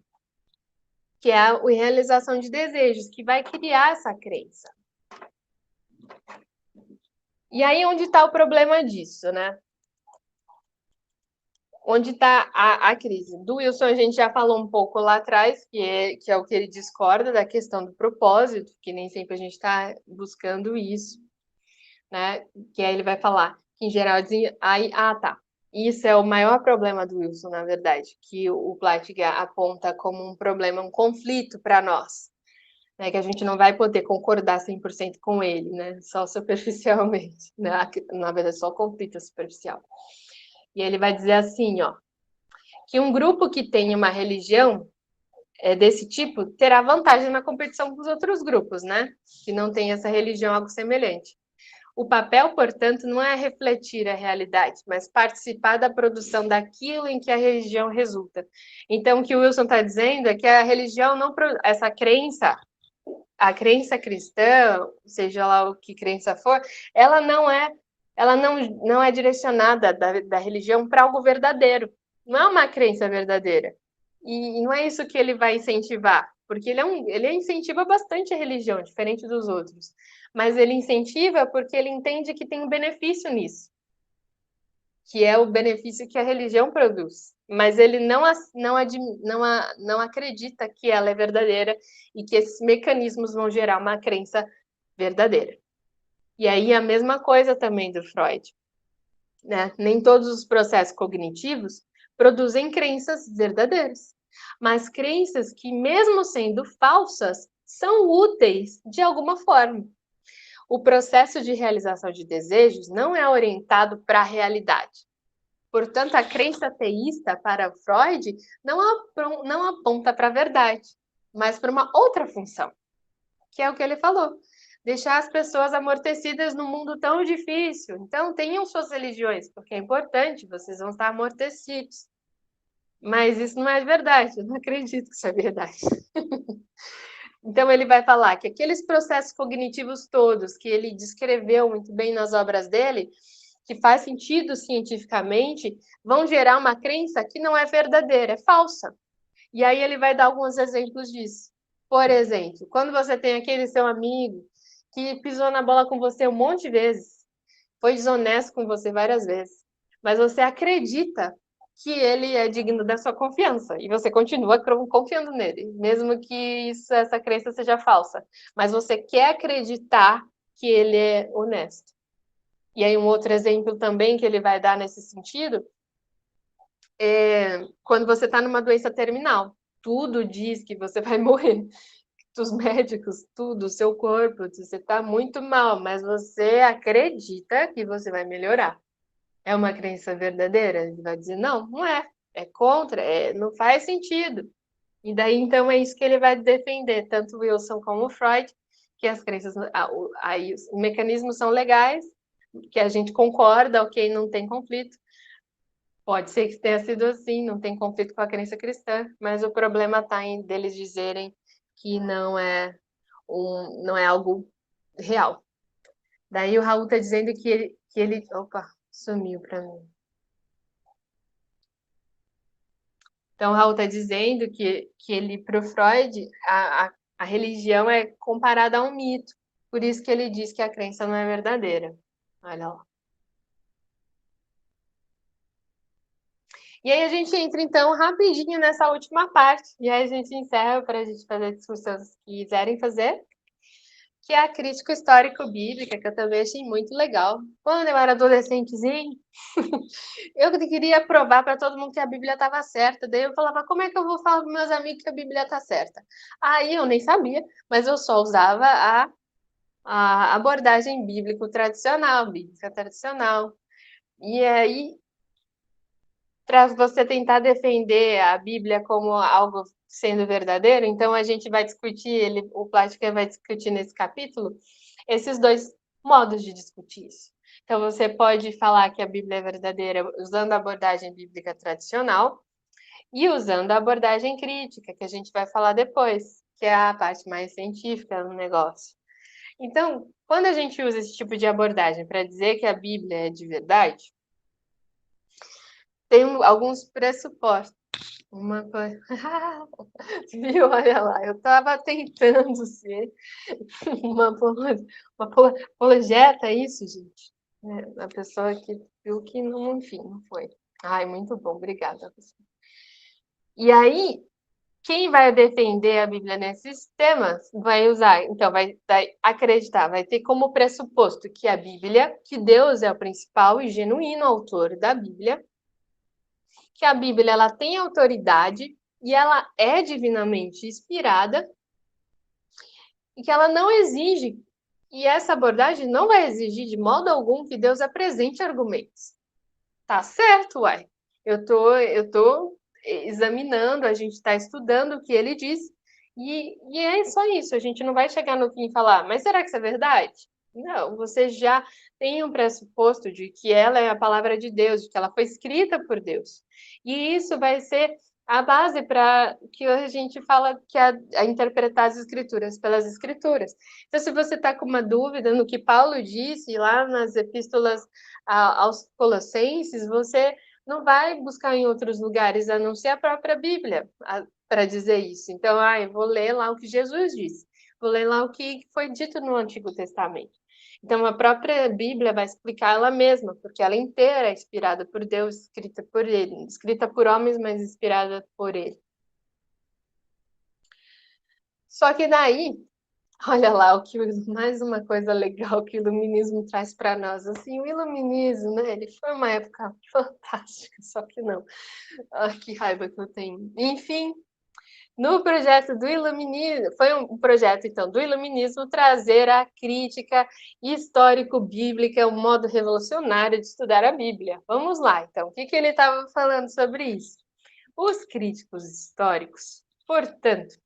que é a realização de desejos, que vai criar essa crença. E aí, onde está o problema disso, né? Onde está a crise? Do Wilson, a gente já falou um pouco lá atrás, que é o que ele discorda da questão do propósito, que nem sempre a gente está buscando isso, né? Que aí ele vai falar que, em geral, dizem, tá. Isso é o maior problema do Wilson, na verdade, que o Plattiga aponta como um problema, um conflito para nós, né? Que a gente não vai poder concordar 100% com ele, né? Só superficialmente, né? Na verdade, só conflito superficial. E ele vai dizer assim, ó, que um grupo que tem uma religião desse tipo terá vantagem na competição com os outros grupos, né? Que não tem essa religião, algo semelhante. O papel, portanto, não é refletir a realidade, mas participar da produção daquilo em que a religião resulta. Então, o que o Wilson está dizendo é que a religião não, essa crença, a crença cristã, seja lá o que crença for, ela não é direcionada da religião para algo verdadeiro. Não é uma crença verdadeira. E não é isso que ele vai incentivar, porque ele incentiva bastante a religião, diferente dos outros. Mas ele incentiva porque ele entende que tem um benefício nisso, que é o benefício que a religião produz. Mas ele não acredita que ela é verdadeira e que esses mecanismos vão gerar uma crença verdadeira. E aí a mesma coisa também do Freud, né? Nem todos os processos cognitivos produzem crenças verdadeiras, mas crenças que, mesmo sendo falsas, são úteis de alguma forma. O processo de realização de desejos não é orientado para a realidade. Portanto, a crença teísta para Freud não aponta para a verdade, mas para uma outra função, que é o que ele falou. Deixar as pessoas amortecidas num mundo tão difícil. Então, tenham suas religiões, porque é importante, vocês vão estar amortecidos. Mas isso não é verdade, eu não acredito que isso é verdade. Então, ele vai falar que aqueles processos cognitivos todos que ele descreveu muito bem nas obras dele, que faz sentido cientificamente, vão gerar uma crença que não é verdadeira, é falsa. E aí ele vai dar alguns exemplos disso. Por exemplo, quando você tem aquele seu amigo que pisou na bola com você um monte de vezes, foi desonesto com você várias vezes, mas você acredita que ele é digno da sua confiança e você continua confiando nele, mesmo que essa crença seja falsa, mas você quer acreditar que ele é honesto. E aí um outro exemplo também que ele vai dar nesse sentido é quando você está numa doença terminal. Tudo diz que você vai morrer. Os médicos, tudo, o seu corpo, você está muito mal, mas você acredita que você vai melhorar. É uma crença verdadeira? Ele vai dizer, não, não é. É contra, não faz sentido. E daí, então, é isso que ele vai defender, tanto o Wilson como o Freud, que as crenças, os mecanismos são legais, que a gente concorda, ok, não tem conflito. Pode ser que tenha sido assim, não tem conflito com a crença cristã, mas o problema está em deles dizerem que não é algo real. Daí o Raul está dizendo que ele... Opa, sumiu para mim. Então, o Raul está dizendo que ele, para o Freud, a religião é comparada a um mito. Por isso que ele diz que a crença não é verdadeira. Olha lá. E aí a gente entra, então, rapidinho nessa última parte. E aí a gente encerra para a gente fazer a discussão que quiserem fazer. Que é a crítica histórico-bíblica, que eu também achei muito legal. Quando eu era adolescentezinho, eu queria provar para todo mundo que a Bíblia estava certa. Daí eu falava, como é que eu vou falar para meus amigos que a Bíblia está certa? Aí eu nem sabia, mas eu só usava a abordagem bíblica tradicional. E aí para você tentar defender a Bíblia como algo sendo verdadeiro, então a gente vai discutir, o Plátano vai discutir nesse capítulo, esses dois modos de discutir isso. Então você pode falar que a Bíblia é verdadeira usando a abordagem bíblica tradicional e usando a abordagem crítica, que a gente vai falar depois, que é a parte mais científica do negócio. Então, quando a gente usa esse tipo de abordagem para dizer que a Bíblia é de verdade, tem alguns pressupostos. Uma coisa. Viu? Olha lá, eu estava tentando ser uma apologeta, isso, gente. A pessoa que viu que não, enfim, não foi. Ai, muito bom, obrigada. E aí, quem vai defender a Bíblia nesses temas vai usar, então vai acreditar, vai ter como pressuposto que a Bíblia, que Deus é o principal e genuíno autor da Bíblia, que a Bíblia ela tem autoridade e ela é divinamente inspirada e que ela não exige, e essa abordagem não vai exigir de modo algum que Deus apresente argumentos. Tá certo, uai. Eu tô examinando, a gente está estudando o que ele diz, e é só isso. A gente não vai chegar no fim e falar, mas será que isso é verdade? Não, você já tem um pressuposto de que ela é a palavra de Deus, de que ela foi escrita por Deus. E isso vai ser a base para que a gente fala que a interpretar as escrituras pelas escrituras. Então, se você está com uma dúvida no que Paulo disse lá nas epístolas aos Colossenses, você não vai buscar em outros lugares a não ser a própria Bíblia para dizer isso. Então, eu vou ler lá o que Jesus disse, vou ler lá o que foi dito no Antigo Testamento. Então, a própria Bíblia vai explicar ela mesma, porque ela inteira é inspirada por Deus, escrita por ele, escrita por homens, mas inspirada por ele. Só que daí, olha lá, mais uma coisa legal que o iluminismo traz para nós. Assim, o iluminismo, né? Ele foi uma época fantástica, só que não. Que raiva que eu tenho. Enfim, no projeto do iluminismo, foi um projeto, então, do iluminismo trazer a crítica histórico-bíblica, um modo revolucionário de estudar a Bíblia. Vamos lá, então. O que ele estava falando sobre isso? Os críticos históricos, portanto,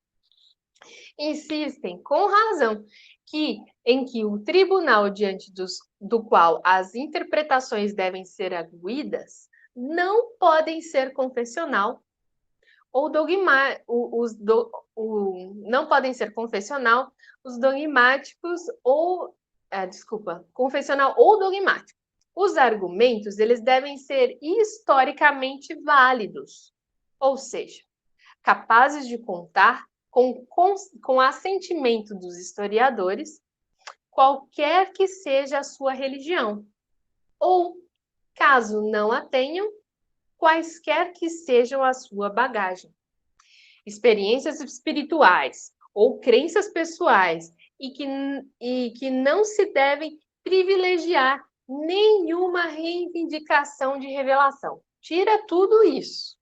insistem com razão em que o tribunal diante do qual as interpretações devem ser arguídas não podem ser confessional ou não podem ser confessional os dogmáticos ou confessional ou dogmático. Os argumentos eles devem ser historicamente válidos, ou seja, capazes de contar com assentimento dos historiadores, qualquer que seja a sua religião, ou, caso não a tenham, quaisquer que sejam a sua bagagem. Experiências espirituais ou crenças pessoais e que não se devem privilegiar nenhuma reivindicação de revelação. Tira tudo isso.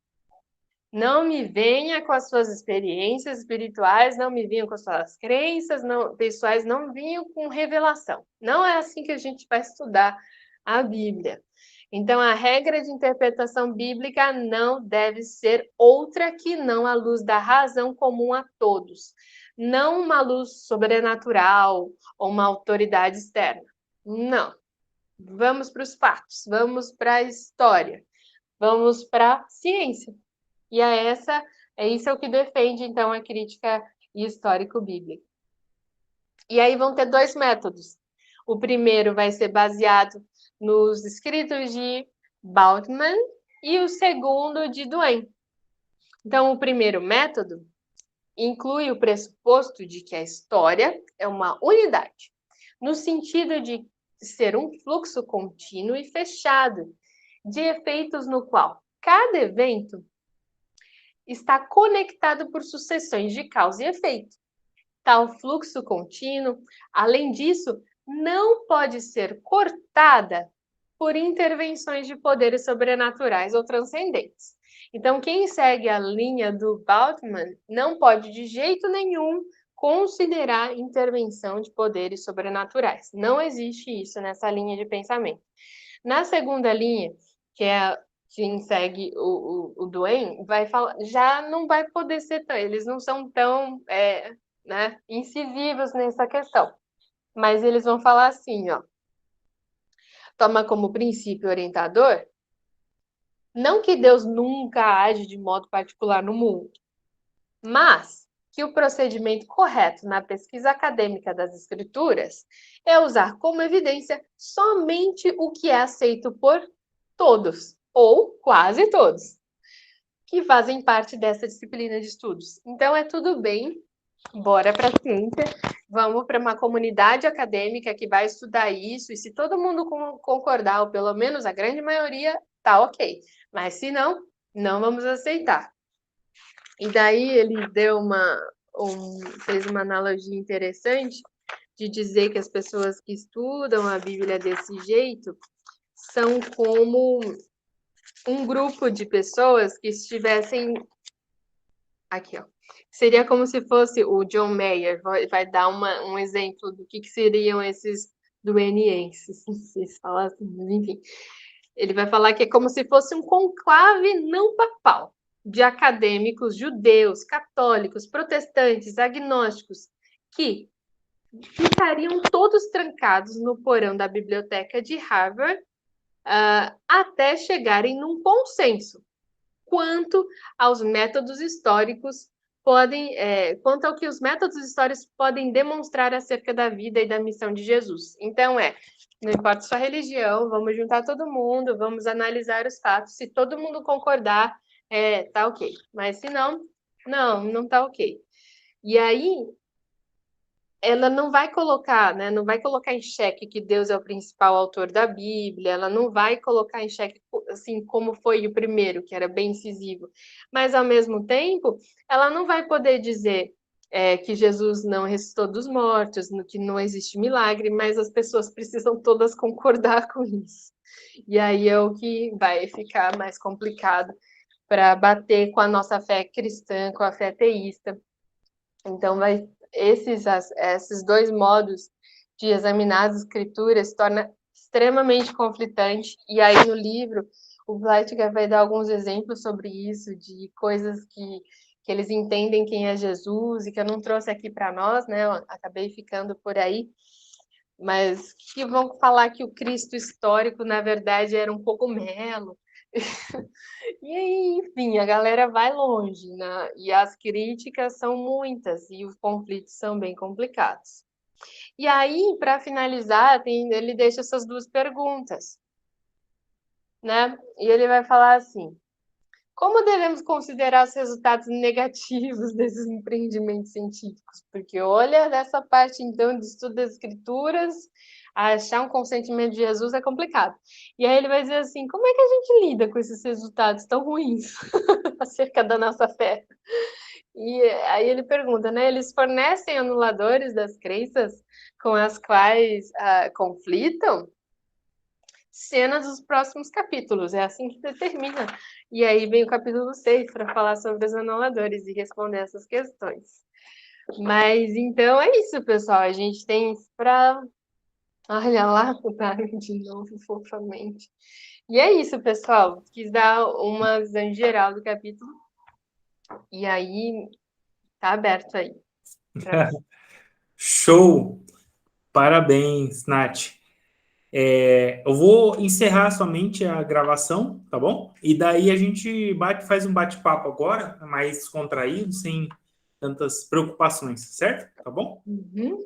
Não me venha com as suas experiências espirituais, não me venham com as suas crenças pessoais, não venham com revelação. Não é assim que a gente vai estudar a Bíblia. Então, a regra de interpretação bíblica não deve ser outra que não a luz da razão comum a todos. Não uma luz sobrenatural ou uma autoridade externa. Não. Vamos para os fatos, vamos para a história, vamos para a ciência. E isso é o que defende, então, a crítica histórico-bíblica. E aí vão ter dois métodos. O primeiro vai ser baseado nos escritos de Bultmann e o segundo de Duane. Então, o primeiro método inclui o pressuposto de que a história é uma unidade, no sentido de ser um fluxo contínuo e fechado, de efeitos no qual cada evento está conectado por sucessões de causa e efeito. Tal fluxo contínuo, além disso, não pode ser cortada por intervenções de poderes sobrenaturais ou transcendentes. Então, quem segue a linha do Bultmann não pode, de jeito nenhum, considerar intervenção de poderes sobrenaturais. Não existe isso nessa linha de pensamento. Na segunda linha, quem segue o Duane vai falar, já não vai poder ser tão, eles não são tão né, incisivos nessa questão. Mas eles vão falar assim, ó. Toma como princípio orientador, não que Deus nunca age de modo particular no mundo, mas que o procedimento correto na pesquisa acadêmica das escrituras é usar como evidência somente o que é aceito por todos, ou quase todos, que fazem parte dessa disciplina de estudos. Então é tudo bem, bora para a ciência, vamos para uma comunidade acadêmica que vai estudar isso, e se todo mundo concordar, ou pelo menos a grande maioria, tá ok. Mas se não, não vamos aceitar. E daí ele fez uma analogia interessante de dizer que as pessoas que estudam a Bíblia desse jeito são como um grupo de pessoas que estivessem... Aqui, ó. Seria como se fosse o John Mayer, vai dar um exemplo do que seriam esses duenienses, não sei se falar assim, mas enfim. Ele vai falar que é como se fosse um conclave não papal de acadêmicos judeus, católicos, protestantes, agnósticos, que ficariam todos trancados no porão da biblioteca de Harvard até chegarem num consenso quanto aos métodos históricos quanto ao que os métodos históricos podem demonstrar acerca da vida e da missão de Jesus. Então não importa sua religião, vamos juntar todo mundo, vamos analisar os fatos, se todo mundo concordar, tá ok. Mas se não, não tá ok. E aí, ela não vai colocar, né, não vai colocar em xeque que Deus é o principal autor da Bíblia, ela não vai colocar em xeque, assim, como foi o primeiro, que era bem incisivo. Mas, ao mesmo tempo, ela não vai poder dizer que Jesus não ressuscitou dos mortos, que não existe milagre, mas as pessoas precisam todas concordar com isso. E aí é o que vai ficar mais complicado para bater com a nossa fé cristã, com a fé teísta. Então, esses dois modos de examinar as escrituras se torna extremamente conflitante. E aí, no livro, o Blattger vai dar alguns exemplos sobre isso, de coisas que eles entendem quem é Jesus, e que eu não trouxe aqui para nós, né? Eu acabei ficando por aí, mas que vão falar que o Cristo histórico, na verdade, era um cogumelo. E aí, enfim, a galera vai longe, né? E as críticas são muitas e os conflitos são bem complicados. E aí, para finalizar, ele deixa essas duas perguntas, né? E ele vai falar assim: como devemos considerar os resultados negativos desses empreendimentos científicos? Porque olha, nessa parte, então, de estudo das escrituras, achar um consentimento de Jesus é complicado. E aí ele vai dizer assim, como é que a gente lida com esses resultados tão ruins acerca da nossa fé? E aí ele pergunta, né? Eles fornecem anuladores das crenças com as quais conflitam? Cenas dos próximos capítulos, é assim que determina. E aí vem o capítulo 6 para falar sobre os anuladores e responder essas questões. Mas então é isso, pessoal. A gente tem para... Olha lá, o Dario de novo, fofamente. E é isso, pessoal. Quis dar uma visão geral do capítulo. E aí, tá aberto aí. Show! Parabéns, Nath. Eu vou encerrar somente a gravação, tá bom? E daí a gente faz um bate-papo agora, mais contraído, sem tantas preocupações, certo? Tá bom? Uhum.